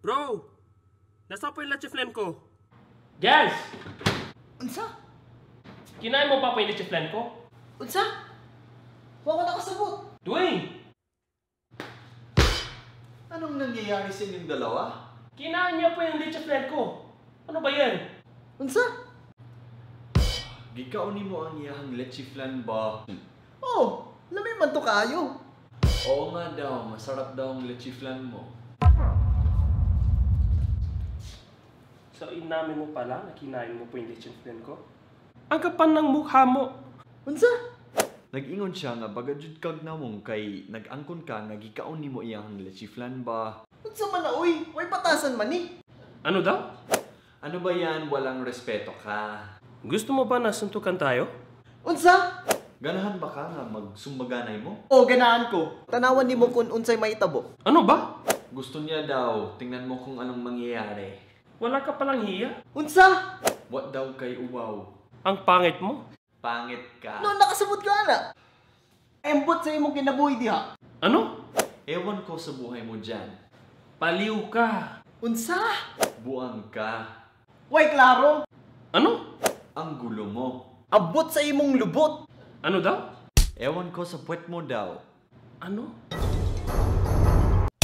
Bro! Nasa pa yung leche flan ko? Jazz! Unsa? Kinain mo pa yung leche flan ko? Unsa? Wa ko nakasabot. Dwayne! Anong nangyayari sa inyong dalawa? Kinain niya pa yung leche flan ko. Ano ba yan? Unsa? Gikaon mo ang iyahang leche flan ba? Oh, lami man to kayo. Oo nga daw, masarap daw ang leche flan mo. So, inamin mo pala na kinain mo pa yung leche flan ko? Ang kapal ng mukha mo! Unsa? Nag-ingon siya nga baga jud kag namong kay nag-angkon ka nga gikaon nimo iyahang leche flan ba? Unsa man na uy? Way patasan man ni. Ano daw? Ano ba yan? Walang respeto ka. Gusto mo ba na suntukan tayo? Unsa? Ganahan ba ka nga magsumbaganay mo? Oh, ganahan ko. Tanawan nimo kun unsay maitabo. Ano ba? Gusto niya daw, tingnan mo kung anong mangyayari. Wala ka palang hiya? Unsa? What daw kay uwaw? Ang pangit mo? Pangit ka. No, nakasabot ka na. Embot sa imong kinabuhi diha. Ano? Ewan ko sa buhay mo dyan. Paliw ka! Unsa? Buang ka. Way klaro. Ano? Ang gulo mo. Abot sa imong lubot. Ano daw? Ewan ko sa puwet mo daw. Ano?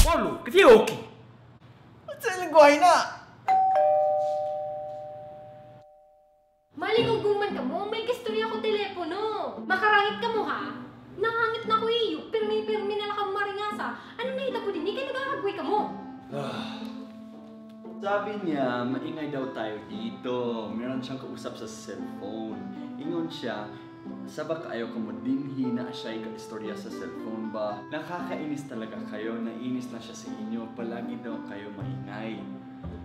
Polo, kasi okay. Unsa lingwahe na? Malingugong man ka mo, may gastorya ko telepono. Makarangit ka mo ha? Nangangit na ko iyo, pirmi-pirmi na lang kang maringasa. Ano na ita po din, ikay nagkakagway ka mo. Sabi niya, maingay daw tayo dito. Meron siyang kausap sa cellphone. Ingon siya, sabak ayaw ko mo dinhi na siya'y ka-istorya sa cellphone ba? Nakakainis talaga kayo, nainis na siya sa inyo. Palagi daw kayo maingay.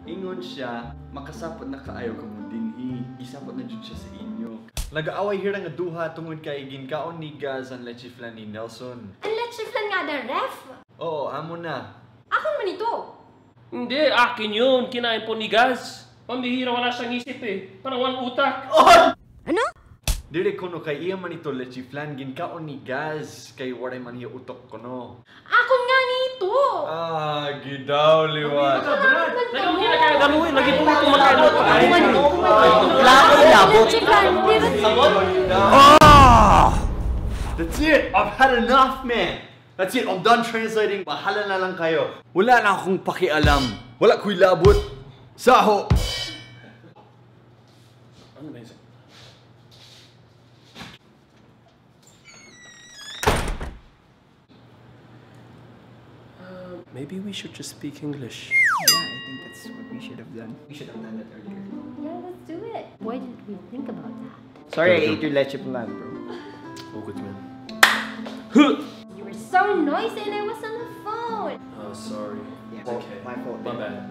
Ingon siya, makasapot na kaayaw ka mo dinhi. Isapot na jud siya sa inyo. Nag-aaway hira nga duha tungod kay ginkaon ni Gaz ang leche flan ni Nelson. Ang leche flan nga da, ref. Oo, amo na. Ako man ito. Hindi, akin yun. Kinain po ni Gaz. Pambihira, wala siyang isip eh. Parang walang utak. Dire ko no kay iya man ito leche flan ginkaon ni Gaz kay waray man iya utok ko no. Ako nga nito. Ah, gidaw liwat. Nagawin na kaya galuhin. Lagi po kumakain ng pakain. Klaro labot. Leche flan, That's it! I've had enough, man! That's it, I'm done translating. Bahala na lang kayo. Wala na akong pakialam. Wala ko'y labot. Saho! Ano ba yun? Maybe we should just speak English. Yeah, I think that's what we should have done. We should have done that earlier. Yeah, let's do it. Why didn't we think about that? Sorry, I ate your leche plan, bro. Oh, good man. You were so noisy and I was on the phone. Oh, sorry. Yeah, Okay. my fault. My bad.